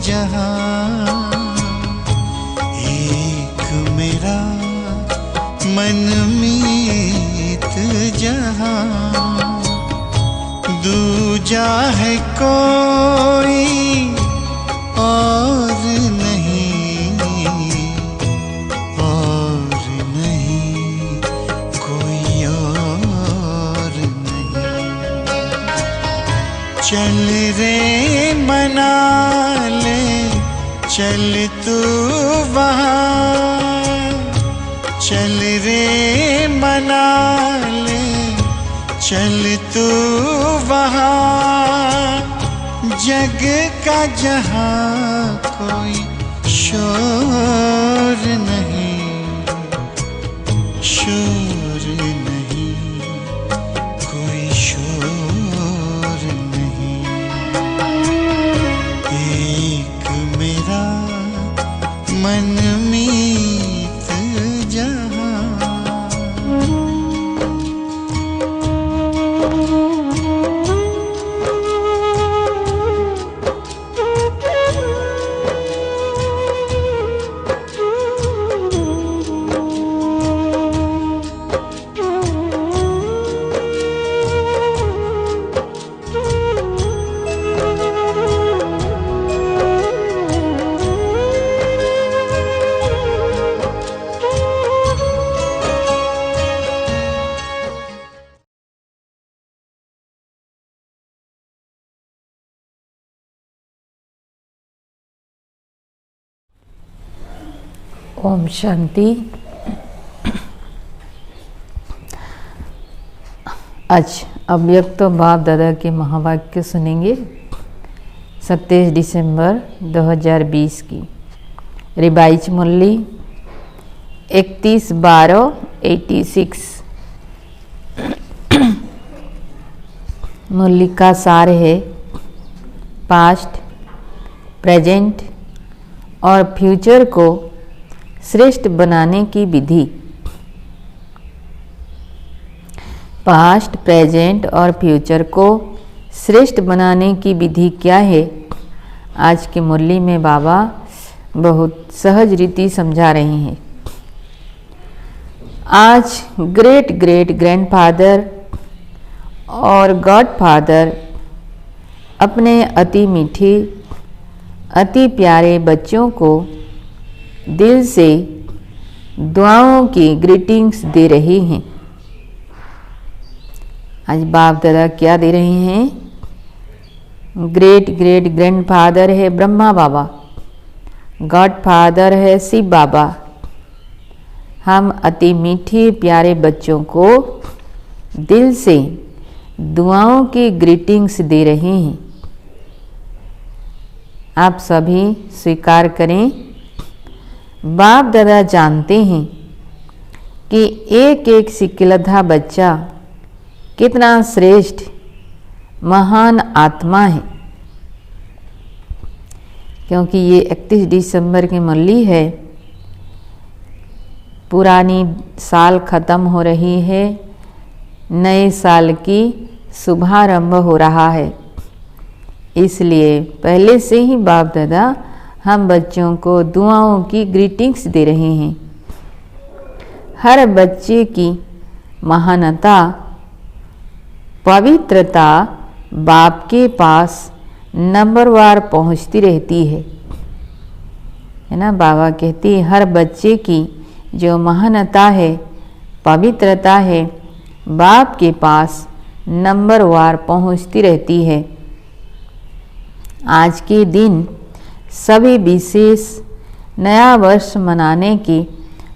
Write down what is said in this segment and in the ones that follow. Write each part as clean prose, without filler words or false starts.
जहां, एक मेरा मनमीत जहां, दूजा है कोई और नहीं, और नहीं कोई और नहीं। चल रे मना ले चल तू वहाँ, चल रे मना ले चल तू वहाँ, जग का जहाँ कोई शोर नहीं, शोर नहीं कोई शोर नहीं। एक मेरा मनमीत जहां। ओम शांति। आज अव्यक्त बाप दादा के महावाक्य सुनेंगे। 27 दिसंबर 2020 की रिवाइज मुरली 31/12/86। मुरली का सार है पास्ट, प्रेजेंट और फ्यूचर को श्रेष्ठ बनाने की विधि। पास्ट, प्रेजेंट और फ्यूचर को श्रेष्ठ बनाने की विधि क्या है? आज की मुरली में बाबा बहुत सहज रीति समझा रहे हैं। आज ग्रेट ग्रेट ग्रैंडफादर और गॉडफादर अपने अति मीठे, अति प्यारे बच्चों को दिल से दुआओं की ग्रीटिंग्स दे रहे हैं। आज बाप दादा क्या दे रहे हैं? ग्रेट ग्रेट ग्रैंडफादर है ब्रह्मा बाबा, गॉडफादर है शिव बाबा। हम अति मीठे प्यारे बच्चों को दिल से दुआओं की ग्रीटिंग्स दे रहे हैं। आप सभी स्वीकार करें, बाप दादा जानते हैं कि एक एक सिकिलधा बच्चा कितना श्रेष्ठ महान आत्मा है, क्योंकि ये 31 दिसंबर की मुरली है। पुरानी साल खत्म हो रही है, नए साल की शुभारंभ हो रहा है। इसलिए पहले से ही बाप दादा हम बच्चों को दुआओं की ग्रीटिंग्स दे रहे हैं। हर बच्चे की महानता, पवित्रता बाप के पास नंबरवार पहुंचती रहती है ना। बाबा कहते हैं हर बच्चे की जो महानता है, पवित्रता है, बाप के पास नंबरवार पहुंचती रहती है। आज के दिन सभी विशेष नया वर्ष मनाने के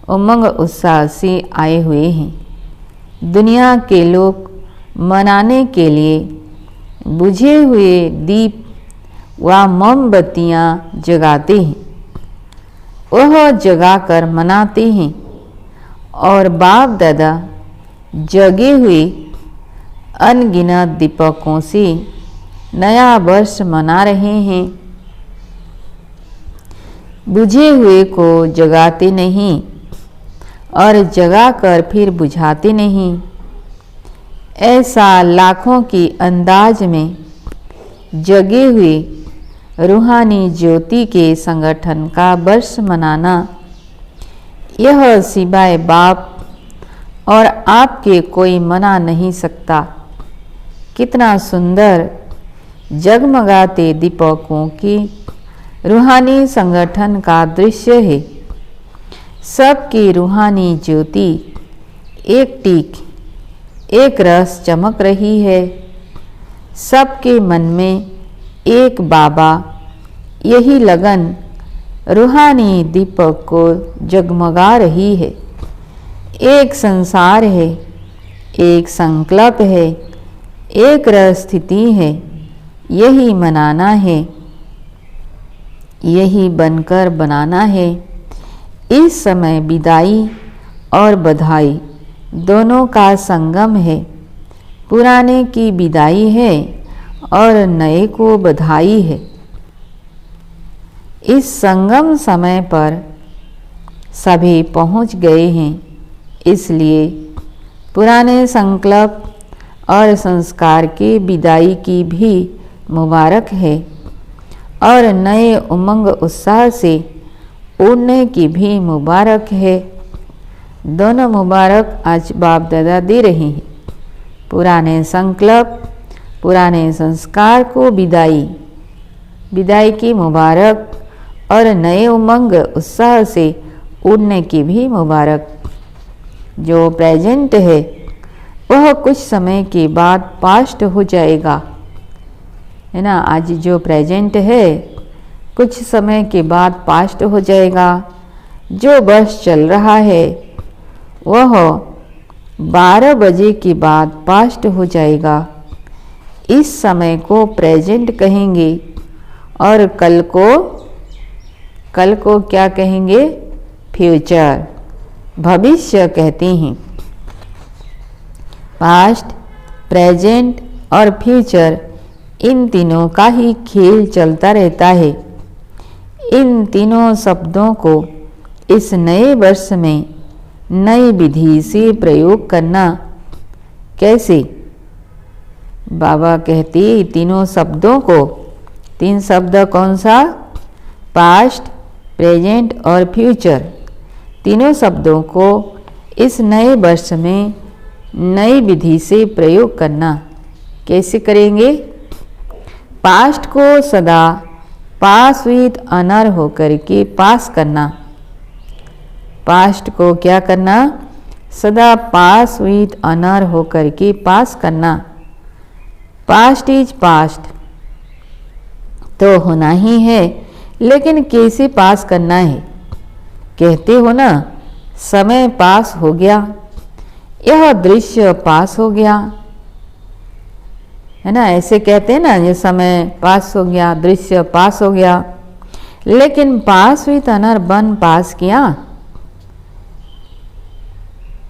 उमंग उत्साह से आए हुए हैं। दुनिया के लोग मनाने के लिए बुझे हुए दीप व मोमबत्तियाँ जगाते हैं, वह जगाकर मनाते हैं। और बाप दादा जगे हुए अनगिनत दीपकों से नया वर्ष मना रहे हैं। बुझे हुए को जगाते नहीं और जगाकर फिर बुझाते नहीं। ऐसा लाखों की अंदाज में जगे हुए रूहानी ज्योति के संगठन का वर्ष मनाना, यह सिवाय बाप और आपके कोई मना नहीं सकता। कितना सुंदर जगमगाते दीपकों की रूहानी संगठन का दृश्य है। सबकी रूहानी ज्योति एक टीक एक रस चमक रही है। सबके मन में एक बाबा, यही लगन रूहानी दीपक को जगमगा रही है। एक संसार है, एक संकल्प है, एक रस स्थिति है, यही मनाना है, यही बनकर बनाना है। इस समय विदाई और बधाई दोनों का संगम है। पुराने की विदाई है और नए को बधाई है। इस संगम समय पर सभी पहुंच गए हैं, इसलिए पुराने संकल्प और संस्कार की विदाई की भी मुबारक है और नए उमंग उत्साह से उड़ने की भी मुबारक है। दोनों मुबारक आज बाप दादा दे रहे हैं। पुराने संकल्प, पुराने संस्कार को विदाई, विदाई की मुबारक और नए उमंग उत्साह से उड़ने की भी मुबारक। जो प्रेजेंट है वह कुछ समय के बाद पास्ट हो जाएगा, है ना। आज जो प्रेजेंट है कुछ समय के बाद पास्ट हो जाएगा। जो वर्ष चल रहा है वह 12 बजे के बाद पास्ट हो जाएगा। इस समय को प्रेजेंट कहेंगे और कल को क्या कहेंगे? फ्यूचर, भविष्य कहते हैं। पास्ट, प्रेजेंट और फ्यूचर, इन तीनों का ही खेल चलता रहता है। इन तीनों शब्दों को इस नए वर्ष में नई विधि से प्रयोग करना कैसे? बाबा कहते तीनों शब्दों को, तीन शब्द कौन सा? पास्ट, प्रेजेंट और फ्यूचर। तीनों शब्दों को इस नए वर्ष में नई विधि से प्रयोग करना कैसे करेंगे? पास्ट को सदा पास विद ऑनर होकर के पास करना। पास्ट को क्या करना? सदा पास विद ऑनर होकर के पास करना। पास्ट इज पास्ट तो होना ही है, लेकिन कैसे पास करना है? कहते हो ना, समय पास हो गया, यह दृश्य पास हो गया, है ना। ऐसे कहते हैं ना, ये समय पास हो गया, दृश्य पास हो गया। लेकिन पास विद ऑनर बन पास किया,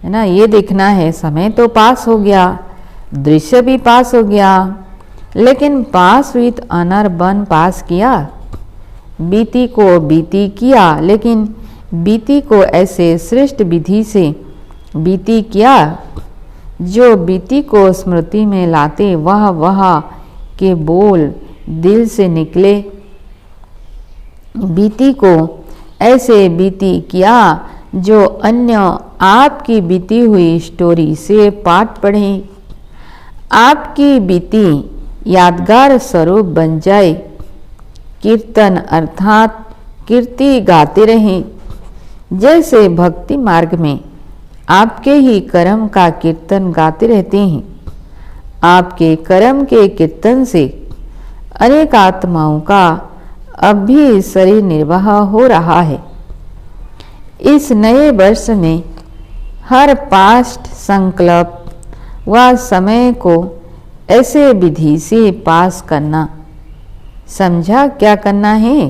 है ना। ये देखना है, समय तो पास हो गया, दृश्य भी पास हो गया, लेकिन पास विद ऑनर बन पास किया। बीती को बीती किया, लेकिन बीती को ऐसे श्रेष्ठ विधि से बीती किया जो बीती को स्मृति में लाते वह के बोल दिल से निकले। बीती को ऐसे बीती किया जो अन्य आपकी बीती हुई स्टोरी से पाठ पढ़ें। आपकी बीती यादगार स्वरूप बन जाए। कीर्तन अर्थात कीर्ति गाते रहें। जैसे भक्ति मार्ग में आपके ही कर्म का कीर्तन गाते रहते हैं। आपके कर्म के कीर्तन से अनेक आत्माओं का अब भी शरीर निर्वाह हो रहा है। इस नए वर्ष में हर पास्ट संकल्प व समय को ऐसे विधि से पास करना। समझा क्या करना है?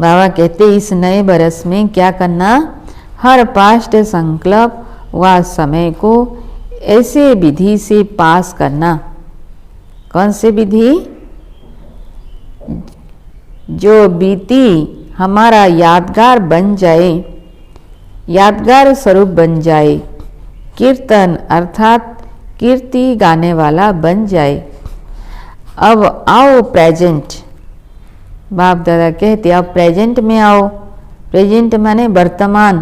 बाबा कहते इस नए बरस में क्या करना? हर पास्ट संकल्प व समय को ऐसे विधि से पास करना। कौन से विधि? जो बीती हमारा यादगार बन जाए, यादगार स्वरूप बन जाए। कीर्तन अर्थात कीर्ति गाने वाला बन जाए। अब आओ प्रेजेंट। बाप दादा कहते अब प्रेजेंट में आओ। प्रेजेंट माने वर्तमान।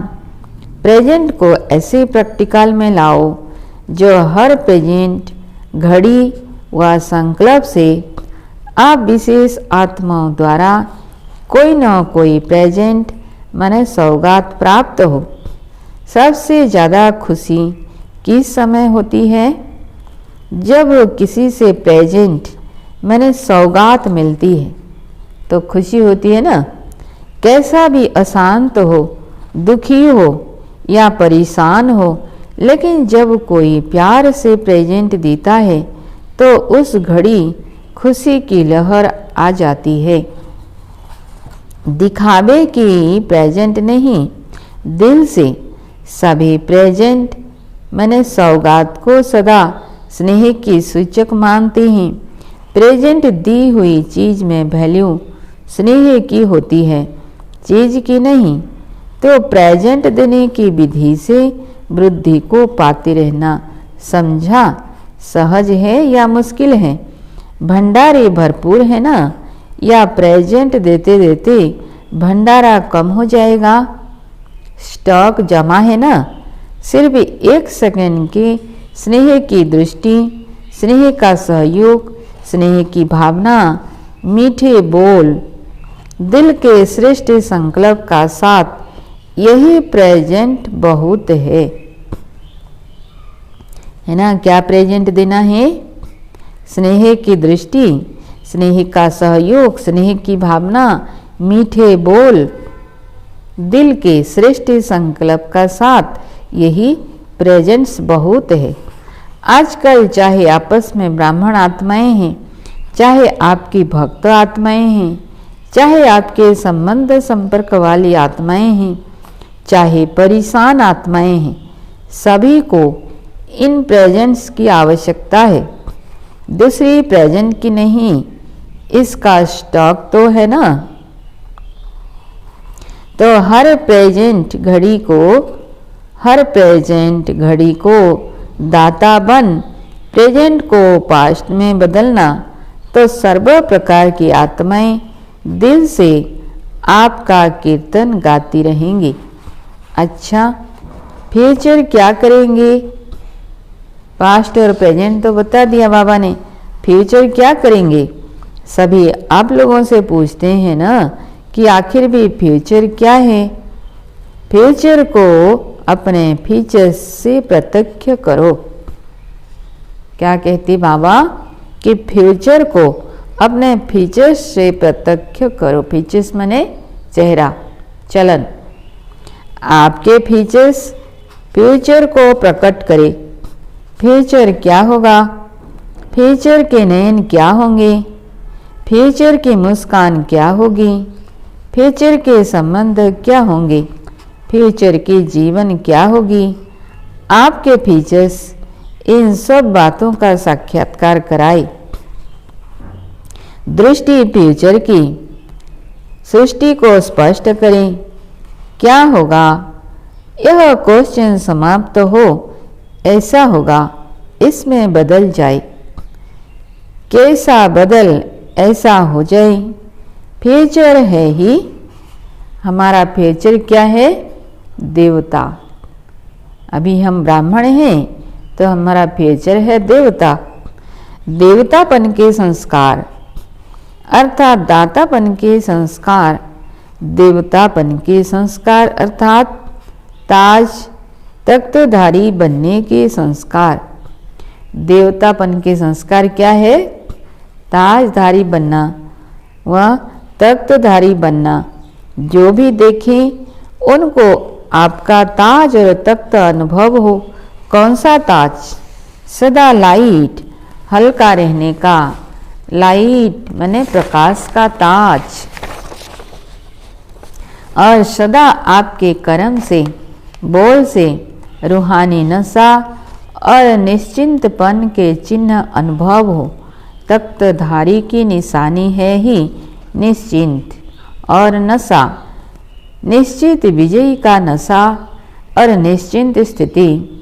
प्रेजेंट को ऐसे प्रैक्टिकल में लाओ जो हर प्रेजेंट घड़ी व संकल्प से आप विशेष आत्माओं द्वारा कोई न कोई प्रेजेंट माने सौगात प्राप्त हो। सबसे ज़्यादा खुशी किस समय होती है? जब किसी से प्रेजेंट माने सौगात मिलती है तो खुशी होती है ना। कैसा भी अशांत हो, दुखी हो या परेशान हो, लेकिन जब कोई प्यार से प्रेजेंट देता है तो उस घड़ी खुशी की लहर आ जाती है। दिखावे की प्रेजेंट नहीं, दिल से सभी प्रेजेंट मैंने सौगात को सदा स्नेह की सूचक मानते हैं। प्रेजेंट दी हुई चीज में वैल्यू स्नेह की होती है, चीज की नहीं। तो प्रेजेंट देने की विधि से वृद्धि को पाते रहना समझा सहज है या मुश्किल है? भंडारे भरपूर है ना, या प्रेजेंट देते देते भंडारा कम हो जाएगा? स्टॉक जमा है ना। सिर्फ 1 सेकंड के स्नेह की दृष्टि, स्नेह का सहयोग, स्नेह की भावना, मीठे बोल, दिल के श्रेष्ठ संकल्प का साथ यही प्रेजेंट बहुत है ना। क्या प्रेजेंट देना है? स्नेह की दृष्टि, स्नेह का सहयोग, स्नेह की भावना, मीठे बोल, दिल के श्रेष्ठ संकल्प का साथ यही प्रेजेंट्स बहुत है। आजकल चाहे आपस में ब्राह्मण आत्माएं हैं, चाहे आपकी भक्त आत्माएं हैं, चाहे आपके संबंध संपर्क वाली आत्माएं हैं, चाहे परेशान आत्माएं हैं, सभी को इन प्रेजेंट्स की आवश्यकता है। दूसरी प्रेजेंट की नहीं, इसका स्टॉक तो है ना। तो हर प्रेजेंट घड़ी को दाता बन प्रेजेंट को पास्ट में बदलना, तो सर्व प्रकार की आत्माएं दिल से आपका कीर्तन गाती रहेंगी। अच्छा, फ्यूचर क्या करेंगे? पास्ट और प्रेजेंट तो बता दिया बाबा ने, फ्यूचर क्या करेंगे? सभी आप लोगों से पूछते हैं ना कि आखिर भी फ्यूचर क्या है? फ्यूचर को अपने फीचर्स से प्रत्यक्ष करो। क्या कहती बाबा कि फ्यूचर को अपने फीचर्स से प्रत्यक्ष करो। फीचर्स माने चेहरा, चलन। आपके फीचर्स फ्यूचर को प्रकट करे। फ्यूचर क्या होगा? फ्यूचर के नयन क्या होंगे? फ्यूचर की मुस्कान क्या होगी? फ्यूचर के संबंध क्या होंगे? फ्यूचर की जीवन क्या होगी? आपके फीचर्स इन सब बातों का साक्षात्कार कराए। दृष्टि फ्यूचर की, सृष्टि को स्पष्ट करें। क्या होगा? यह क्वेश्चन समाप्त हो, ऐसा होगा, इसमें बदल जाए। कैसा बदल ऐसा हो जाए। फ्यूचर है ही हमारा। फ्यूचर क्या है? देवता। अभी हम ब्राह्मण हैं तो हमारा फ्यूचर है देवता। देवतापन के संस्कार अर्थात दातापन के संस्कार, देवतापन के संस्कार अर्थात ताज तख्तधारी बनने के संस्कार। देवतापन के संस्कार क्या है? ताजधारी बनना व तख्तधारी बनना। जो भी देखें उनको आपका ताज और तख्त अनुभव हो। कौन सा ताज? सदा लाइट, हल्का रहने का। लाइट माने प्रकाश का ताज। और सदा आपके कर्म से, बोल से रूहानी नशा और निश्चिंतपन के चिन्ह अनुभव हो। तख्तधारी की निशानी है ही निश्चिंत और नशा। निश्चित विजयी का नशा और निश्चिंत स्थिति,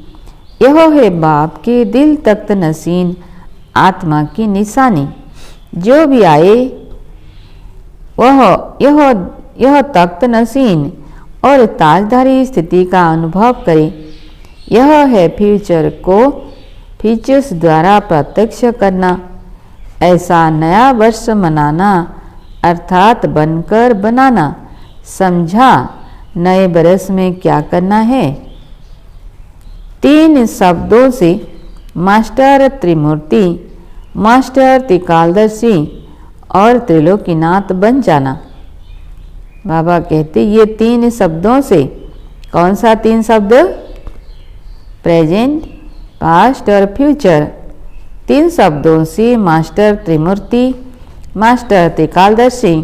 यह है बाप के दिल तख्त नसीन आत्मा की निशानी। जो भी आए वह यह तख्त नसीन और ताजधारी स्थिति का अनुभव करे। यह है फ्यूचर को फीचर्स द्वारा प्रत्यक्ष करना। ऐसा नया वर्ष मनाना अर्थात बनकर बनाना। समझा नए बरस में क्या करना है? 3 शब्दों से मास्टर त्रिमूर्ति, मास्टर त्रिकालदर्शी और त्रिलोकीनाथ बन जाना। बाबा कहते ये 3 शब्दों से, कौन सा 3 शब्द? प्रेजेंट, पास्ट और फ्यूचर। 3 शब्दों से मास्टर त्रिमूर्ति, मास्टर त्रिकालदर्शी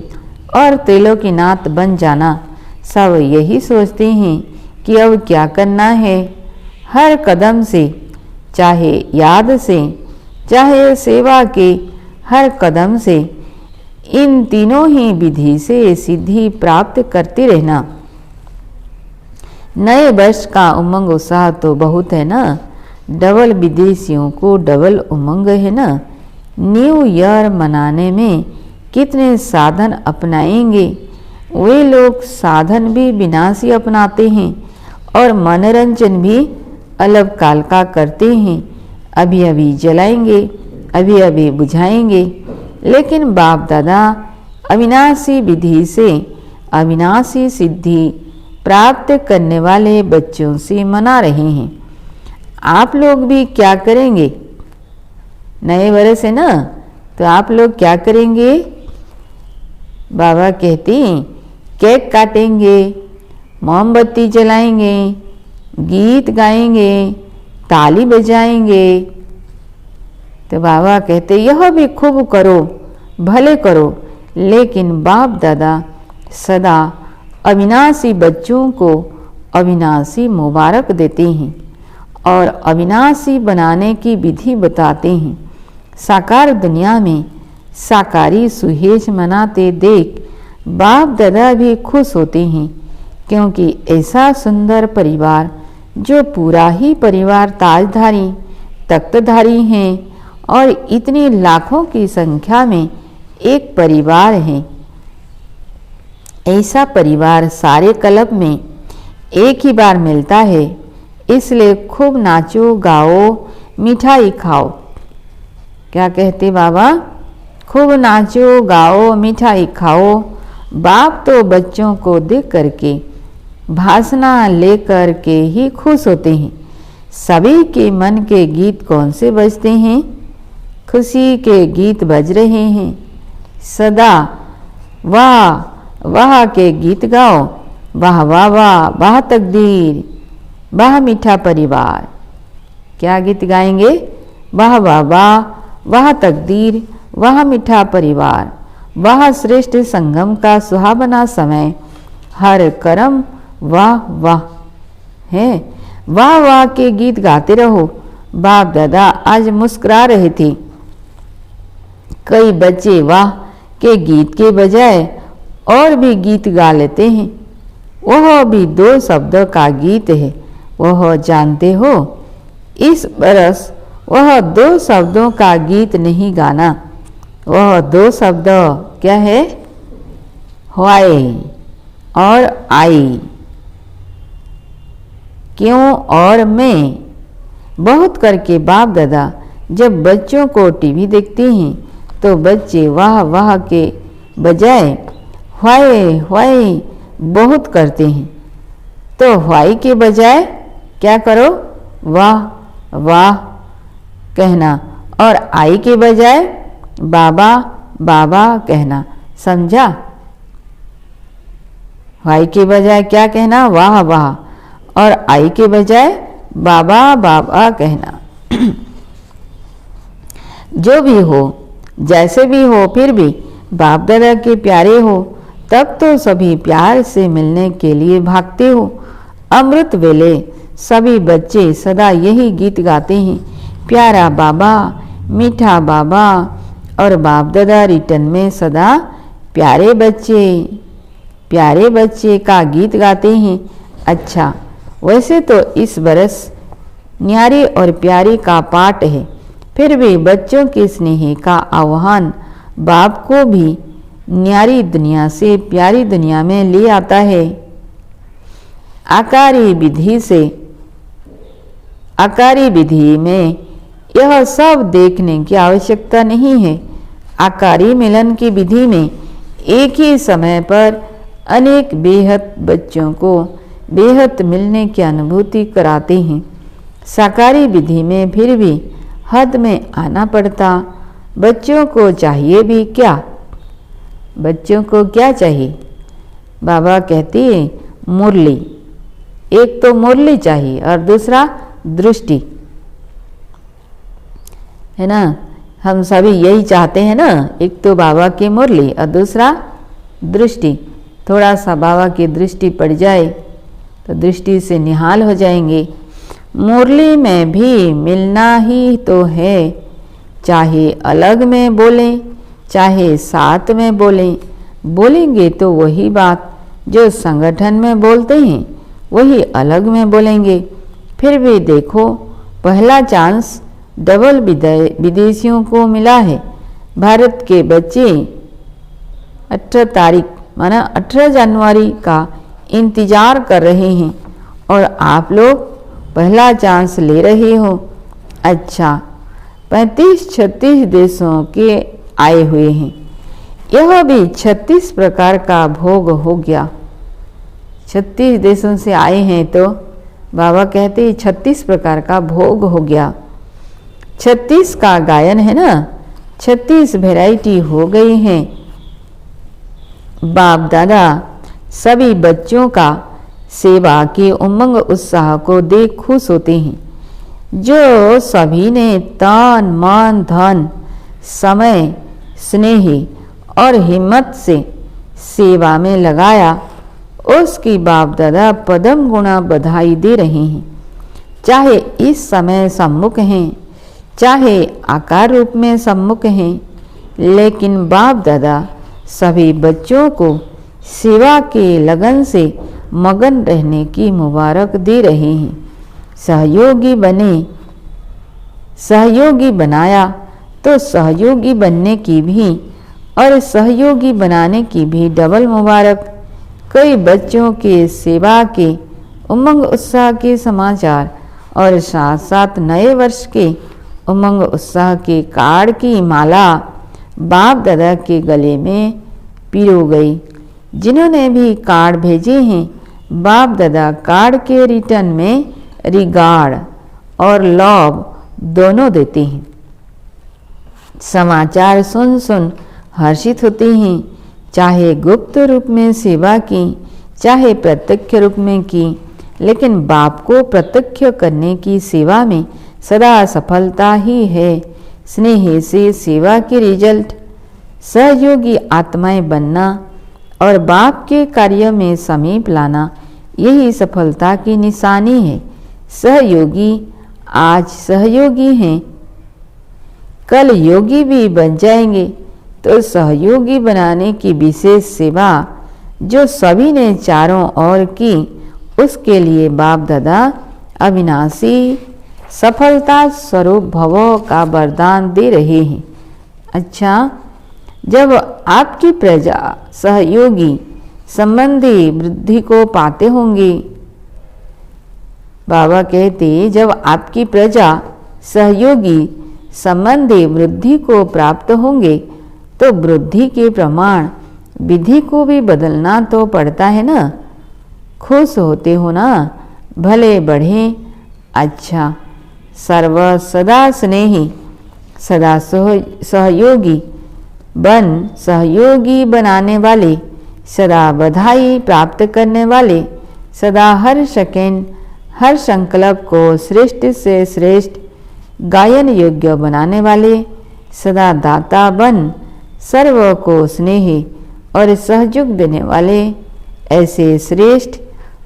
और त्रिलोकीनाथ बन जाना। सब यही सोचते हैं कि अब क्या करना है। हर कदम से, चाहे याद से, चाहे सेवा के हर कदम से, इन तीनों ही विधि से सिद्धि प्राप्त करते रहना। नए वर्ष का उमंग उत्साह तो बहुत है ना। डबल विदेशियों को डबल उमंग है ना। न्यू ईयर मनाने में कितने साधन अपनाएंगे। वे लोग साधन भी विनाशी अपनाते हैं और मनोरंजन भी अलग काल का करते हैं। अभी अभी जलाएंगे, अभी अभी बुझाएंगे। लेकिन बाप दादा अविनाशी विधि से अविनाशी सिद्धि प्राप्त करने वाले बच्चों से मना रहे हैं। आप लोग भी क्या करेंगे? नए वर्ष है ना, तो आप लोग क्या करेंगे? बाबा कहते हैं केक काटेंगे, मोमबत्ती जलाएंगे, गीत गाएंगे, ताली बजाएंगे। तो बाबा कहते यह भी खूब करो, भले करो, लेकिन बाप दादा सदा अविनाशी बच्चों को अविनाशी मुबारक देते हैं और अविनाशी बनाने की विधि बताते हैं। साकार दुनिया में साकारी सुहेज मनाते देख बाप दादा भी खुश होते हैं, क्योंकि ऐसा सुंदर परिवार जो पूरा ही परिवार ताजधारी तख्तधारी हैं और इतनी लाखों की संख्या में एक परिवार है। ऐसा परिवार सारे क्लब में एक ही बार मिलता है। इसलिए खूब नाचो गाओ, मिठाई खाओ। क्या कहते बाबा? खूब नाचो गाओ, मिठाई खाओ। बाप तो बच्चों को देख करके भाषणा लेकर के ही खुश होते हैं। सभी के मन के गीत कौन से बजते हैं? खुशी के गीत बज रहे हैं। सदा वाह वाह के गीत गाओ। वाह वाह वाह, वाह तकदीर, वाह मीठा परिवार। क्या गीत गाएंगे? वाह वाह वाह, वाह तकदीर, वाह मीठा परिवार, वाह श्रेष्ठ संगम का सुहावना समय, हर कर्म वाह वाह है। वाह वाह के गीत गाते रहो। बाप दादा आज मुस्कुरा रहे थे। कई बच्चे वाह के गीत के बजाय और भी गीत गा लेते हैं। वह भी 2 शब्दों का गीत है। वह जानते हो, इस बरस वह 2 शब्दों का गीत नहीं गाना। वह 2 शब्द क्या है? व्हाई और आई, क्यों और मैं। बहुत करके बाप दादा जब बच्चों को टीवी देखते हैं तो बच्चे वाह वाह के बजाय व्हाई व्हाई बहुत करते हैं। तो व्हाई के बजाय क्या करो? वाह वाह कहना, और आई के बजाय बाबा बाबा कहना। समझा? व्हाई के बजाय क्या कहना? वाह वाह, और आई के बजाय बाबा बाबा कहना। जो भी हो, जैसे भी हो, फिर भी बाप दादा के प्यारे हो, तब तो सभी प्यार से मिलने के लिए भागते हो। अमृत वेले सभी बच्चे सदा यही गीत गाते हैं, प्यारा बाबा, मीठा बाबा, और बाप दादा रिटर्न में सदा प्यारे बच्चे का गीत गाते हैं। अच्छा, वैसे तो इस बरस न्यारी और प्यारी का पाठ है, फिर भी बच्चों के स्नेह का आह्वान बाप को भी न्यारी दुनिया से प्यारी दुनिया में ले आता है। आकारी विधि में यह सब देखने की आवश्यकता नहीं है। आकारी मिलन की विधि में एक ही समय पर अनेक बेहद बच्चों को बेहद मिलने की अनुभूति कराते हैं। साकारी विधि में फिर भी हद में आना पड़ता। बच्चों को चाहिए भी क्या? बच्चों को क्या चाहिए? बाबा कहती है मुरली। एक तो मुरली चाहिए और दूसरा दृष्टि, है ना। हम सभी यही चाहते हैं ना, एक तो बाबा की मुरली और दूसरा दृष्टि। थोड़ा सा बाबा की दृष्टि पड़ जाए तो दृष्टि से निहाल हो जाएंगे। मुरली में भी मिलना ही तो है, चाहे अलग में बोलें चाहे साथ में बोलें। बोलेंगे तो वही बात जो संगठन में बोलते हैं वही अलग में बोलेंगे। फिर भी देखो, पहला चांस डबल विदेशियों को मिला है। भारत के बच्चे 18 तारीख माना 18 जनवरी का इंतजार कर रहे हैं और आप लोग पहला चांस ले रहे हो। अच्छा, 35-36 देशों के आए हुए हैं। यह भी 36 प्रकार का भोग हो गया। 36 देशों से आए हैं तो बाबा कहते हैं 36 प्रकार का भोग हो गया। 36 का गायन है ना, 36 वैरायटी हो गई हैं। बाप दादा सभी बच्चों का सेवा के उमंग उत्साह को देख खुश होते हैं। जो सभी ने तन मन धन समय स्नेह और हिम्मत से सेवा में लगाया, उसकी बाप दादा पदम गुणा बधाई दे रहे हैं। चाहे इस समय सम्मुख हैं चाहे आकार रूप में सम्मुख हैं, लेकिन बाप दादा सभी बच्चों को सेवा के लगन से मगन रहने की मुबारक दे रहे हैं। सहयोगी बनाया तो सहयोगी बनने की भी और सहयोगी बनाने की भी डबल मुबारक। कई बच्चों के सेवा के उमंग उत्साह के समाचार और साथ साथ नए वर्ष के उमंग उत्साह के कार्ड की माला बाप दादा के गले में पिरो गई। जिन्होंने भी कार्ड भेजे हैं, बाप दादा कार्ड के रिटर्न में रिगार्ड और लव दोनों देते हैं। समाचार सुन सुन हर्षित होते हैं। चाहे गुप्त रूप में सेवा की चाहे प्रत्यक्ष रूप में की, लेकिन बाप को प्रत्यक्ष करने की सेवा में सदा सफलता ही है। स्नेह से सेवा की रिजल्ट सहयोगी आत्माएं बनना और बाप के कार्य में समीप लाना, यही सफलता की निशानी है। सहयोगी आज सहयोगी हैं, कल योगी भी बन जाएंगे। तो सहयोगी बनाने की विशेष सेवा जो सभी ने चारों ओर की, उसके लिए बाप दादा अविनाशी सफलता स्वरूप भवों का वरदान दे रहे हैं। अच्छा, जब आपकी प्रजा सहयोगी संबंधी वृद्धि को पाते होंगे, बाबा कहते जब आपकी प्रजा सहयोगी संबंधी वृद्धि को प्राप्त होंगे तो वृद्धि के प्रमाण विधि को भी बदलना तो पड़ता है ना। खुश होते हो ना, भले बढ़े। अच्छा, सर्व सदा स्नेही सदा सहयोगी सहयोगी बनाने वाले, सदा बधाई प्राप्त करने वाले, सदा हर सेकंड हर संकल्प को श्रेष्ठ से श्रेष्ठ गायन योग्य बनाने वाले, सदा दाता बन सर्व को स्नेह और सहयोग देने वाले, ऐसे श्रेष्ठ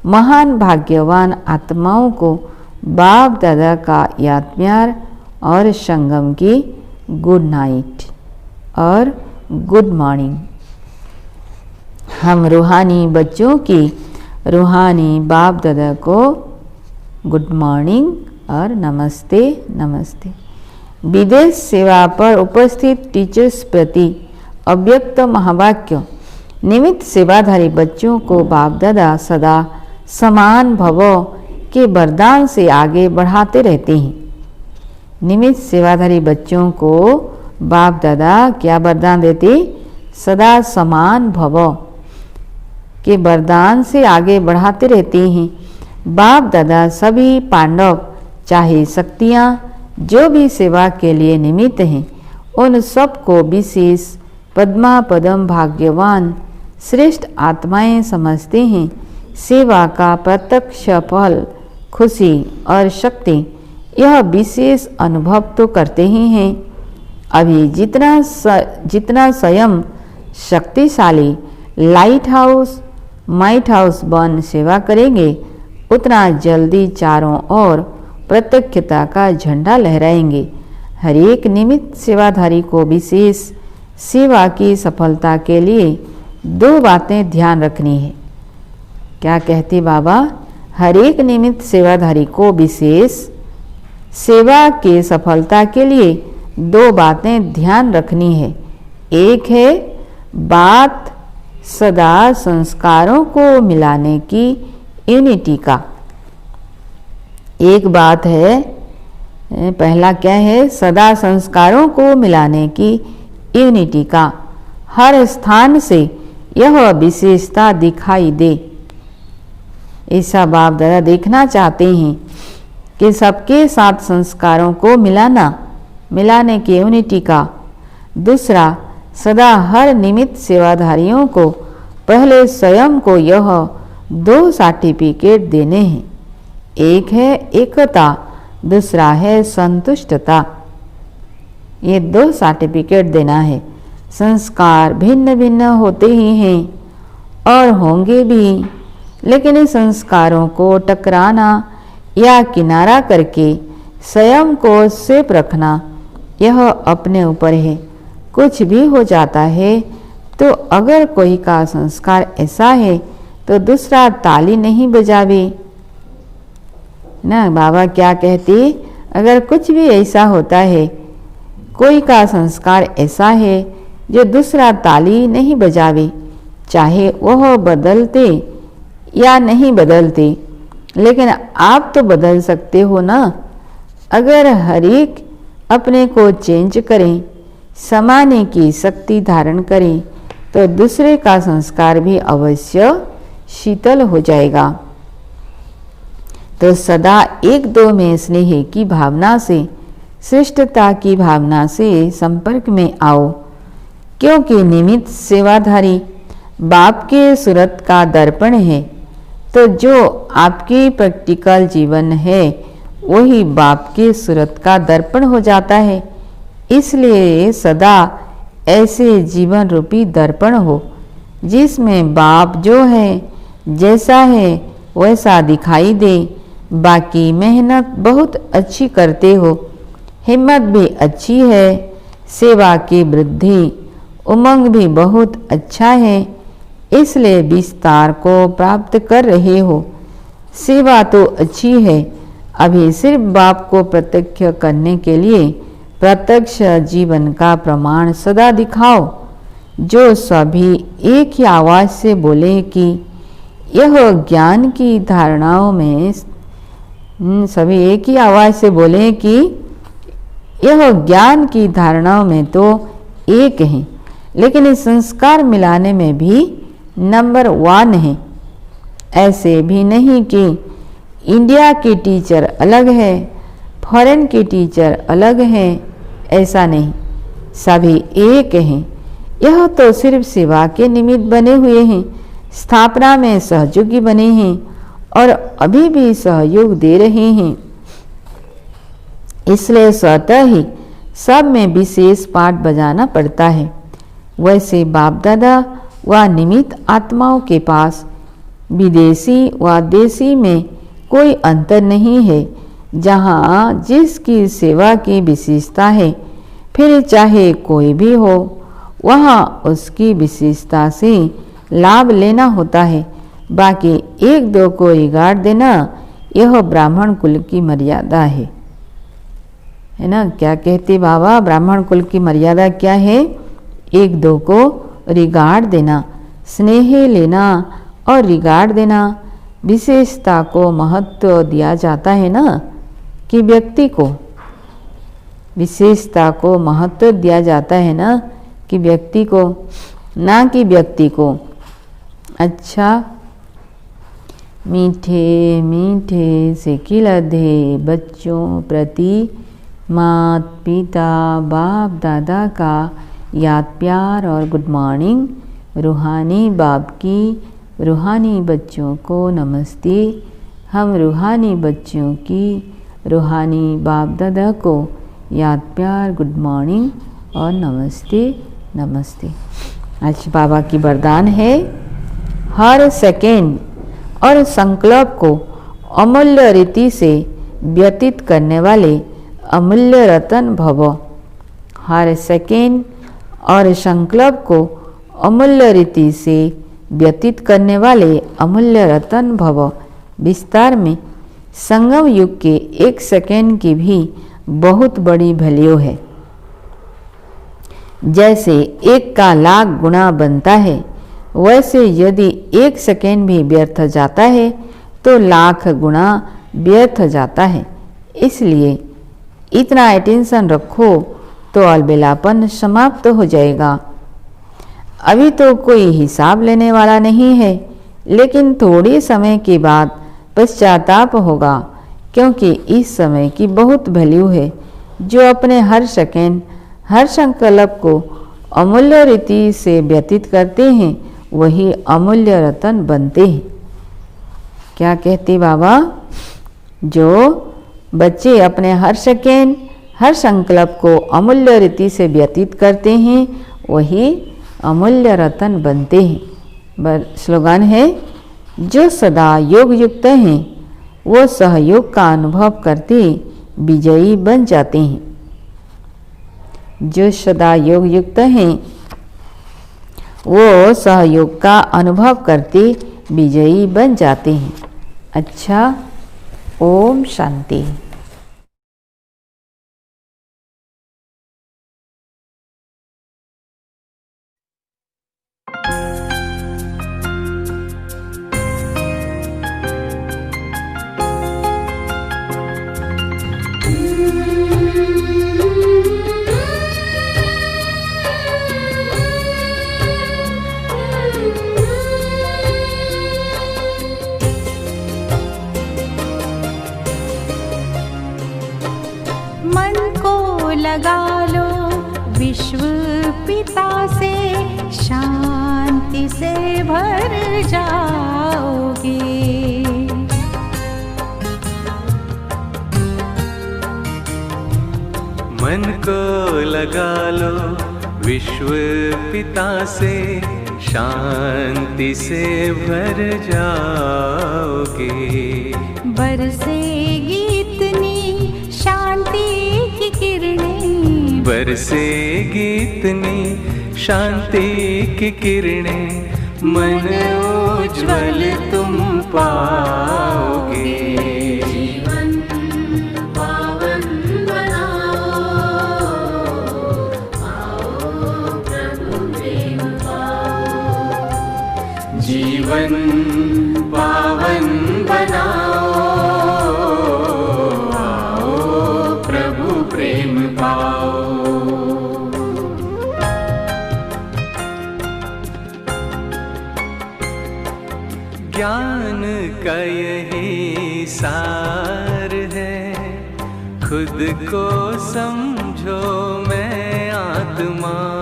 महान भाग्यवान आत्माओं को बाप दादा का याद प्यार और संगम की गुड नाइट और गुड मॉर्निंग। हम रूहानी बच्चों की रूहानी बाप दादा को गुड मॉर्निंग और नमस्ते नमस्ते। विदेश सेवा पर उपस्थित टीचर्स प्रति अव्यक्त महावाक्य निमित्त सेवाधारी बच्चों को बाप दादा सदा समान भव के वरदान से आगे बढ़ाते रहते हैं। निमित्त सेवाधारी बच्चों को बाप दादा क्या वरदान देते? सदा समान भव के वरदान से आगे बढ़ाते रहते हैं। बाप दादा सभी पांडव चाहे शक्तियाँ जो भी सेवा के लिए निमित्त हैं उन सबको विशेष पद्मा पदम भाग्यवान श्रेष्ठ आत्माएं समझते हैं। सेवा का प्रत्यक्ष फल खुशी और शक्ति यह विशेष अनुभव तो करते ही हैं। अभी जितना स्वयं शक्तिशाली लाइट हाउस माइट हाउस बन सेवा करेंगे उतना जल्दी चारों ओर प्रत्यक्षता का झंडा लहराएंगे। हर एक निमित्त सेवाधारी को विशेष सेवा की सफलता के लिए 2 बातें ध्यान रखनी है। क्या कहते बाबा? हर एक निमित्त सेवाधारी को विशेष सेवा के सफलता के लिए 2 बातें ध्यान रखनी है। एक है बात सदा संस्कारों को मिलाने की यूनिटी का। एक बात है, पहला क्या है? सदा संस्कारों को मिलाने की यूनिटी का। हर स्थान से यह विशेषता दिखाई दे। ऐसा बाप दादा देखना चाहते हैं कि सबके साथ संस्कारों को मिलाने की यूनिटी का। दूसरा, सदा हर निमित्त सेवाधारियों को पहले स्वयं को यह 2 सर्टिफिकेट देने हैं। एक है एकता, दूसरा है संतुष्टता। ये 2 सर्टिफिकेट देना है। संस्कार भिन्न भिन्न होते ही हैं और होंगे भी, लेकिन इस संस्कारों को टकराना या किनारा करके स्वयं को सेफ रखना यह अपने ऊपर है। कुछ भी हो जाता है तो अगर कोई का संस्कार ऐसा है तो दूसरा ताली नहीं बजावे ना। बाबा क्या कहते? अगर कुछ भी ऐसा होता है, कोई का संस्कार ऐसा है जो दूसरा ताली नहीं बजावे, चाहे वह बदलते या नहीं बदलते, लेकिन आप तो बदल सकते हो ना। अगर हर एक अपने को चेंज करें, समाने की शक्ति धारण करें, तो दूसरे का संस्कार भी अवश्य शीतल हो जाएगा। तो सदा 1-2 में स्नेह की भावना से, श्रेष्ठता की भावना से संपर्क में आओ, क्योंकि निमित्त सेवाधारी बाप के सूरत का दर्पण है। तो जो आपकी प्रैक्टिकल जीवन है वही बाप के सूरत का दर्पण हो जाता है। इसलिए सदा ऐसे जीवन रूपी दर्पण हो जिसमें बाप जो है जैसा है वैसा दिखाई दे। बाकी मेहनत बहुत अच्छी करते हो, हिम्मत भी अच्छी है, सेवा की वृद्धि उमंग भी बहुत अच्छा है, इसलिए विस्तार को प्राप्त कर रहे हो। सेवा तो अच्छी है, अभी सिर्फ बाप को प्रत्यक्ष करने के लिए प्रत्यक्ष जीवन का प्रमाण सदा दिखाओ, जो सभी एक ही आवाज से बोले कि यह ज्ञान की धारणाओं में, सभी एक ही आवाज से बोले कि यह ज्ञान की धारणाओं में तो एक है, लेकिन इस संस्कार मिलाने में भी नंबर 1 है। ऐसे भी नहीं कि इंडिया की टीचर अलग है, फॉरेन की टीचर अलग है, ऐसा नहीं, सभी एक हैं। यह तो सिर्फ सेवा के निमित्त बने हुए हैं, स्थापना में सहयोगी बने हैं और अभी भी सहयोग दे रहे हैं। इसलिए स्वतः ही सब में विशेष पाठ बजाना पड़ता है। वैसे बाप दादा व निमित्त आत्माओं के पास विदेशी व देशी में कोई अंतर नहीं है। जहाँ जिसकी सेवा की विशेषता है, फिर चाहे कोई भी हो, वहाँ उसकी विशेषता से लाभ लेना होता है। बाकी 1-2 को रिगार्ड देना यह ब्राह्मण कुल की मर्यादा है ना। क्या कहते बाबा? ब्राह्मण कुल की मर्यादा क्या है? एक दो को रिगार्ड देना, स्नेह लेना और रिगार्ड देना, विशेषता को महत्व दिया जाता है ना कि व्यक्ति को, विशेषता को महत्व दिया जाता है ना कि व्यक्ति को, ना कि व्यक्ति को। अच्छा, मीठे मीठे से खिलते बच्चों प्रति माता पिता बाप दादा का याद प्यार और गुड मॉर्निंग। रूहानी बाप की रूहानी बच्चों को नमस्ते। हम रूहानी बच्चों की रूहानी बाप दादा को याद प्यार गुड मॉर्निंग और नमस्ते नमस्ते। आज बाबा की वरदान है, हर सेकेंड और संकल्प को अमूल्य रीति से व्यतीत करने वाले अमूल्य रतन भव। हर सेकेंड और संकल्प को अमूल्य रीति से व्यतीत करने वाले अमूल्य रतन भव। विस्तार में संगम युग के एक सेकेंड की भी बहुत बड़ी वैल्यू है। जैसे एक का लाख गुना बनता है, वैसे यदि एक सेकेंड भी व्यर्थ जाता है तो लाख गुना व्यर्थ जाता है। इसलिए इतना अटेंशन रखो तो अलबेलापन समाप्त हो जाएगा। अभी तो कोई हिसाब लेने वाला नहीं है, लेकिन थोड़े समय के बाद पश्चाताप होगा, क्योंकि इस समय की बहुत वैल्यू है। जो अपने हर सेकेंड हर संकल्प को अमूल्य रीति से व्यतीत करते हैं, वही अमूल्य रतन बनते हैं। क्या कहते बाबा? जो बच्चे अपने हर सेकेंड हर संकल्प को अमूल्य रीति से व्यतीत करते हैं, वही अमूल्य रतन बनते हैं। स्लोगन है, जो सदा योग युक्त हैं वो सहयोग का अनुभव करते विजयी बन जाते हैं। जो सदा योग युक्त हैं वो सहयोग का अनुभव करते विजयी बन जाते हैं। अच्छा, ओम शांति। लगा लो विश्व पिता से, शांति से भर जाओगे। मन को लगा लो विश्व पिता से, शांति से भर जाओगे। बरसेगी इतनी शांति की किरणें, बरसेगी इतनी शांति की किरणें, मन उज्ज्वल तुम पाओगे। जीवन पावन बनाओ, आओ प्रभु प्रेम पाओ। जीवन पावन बनाओ, आओ प्रभु प्रेम पाओ। ज्ञान का यही सार है, खुद को समझो मैं आत्मा।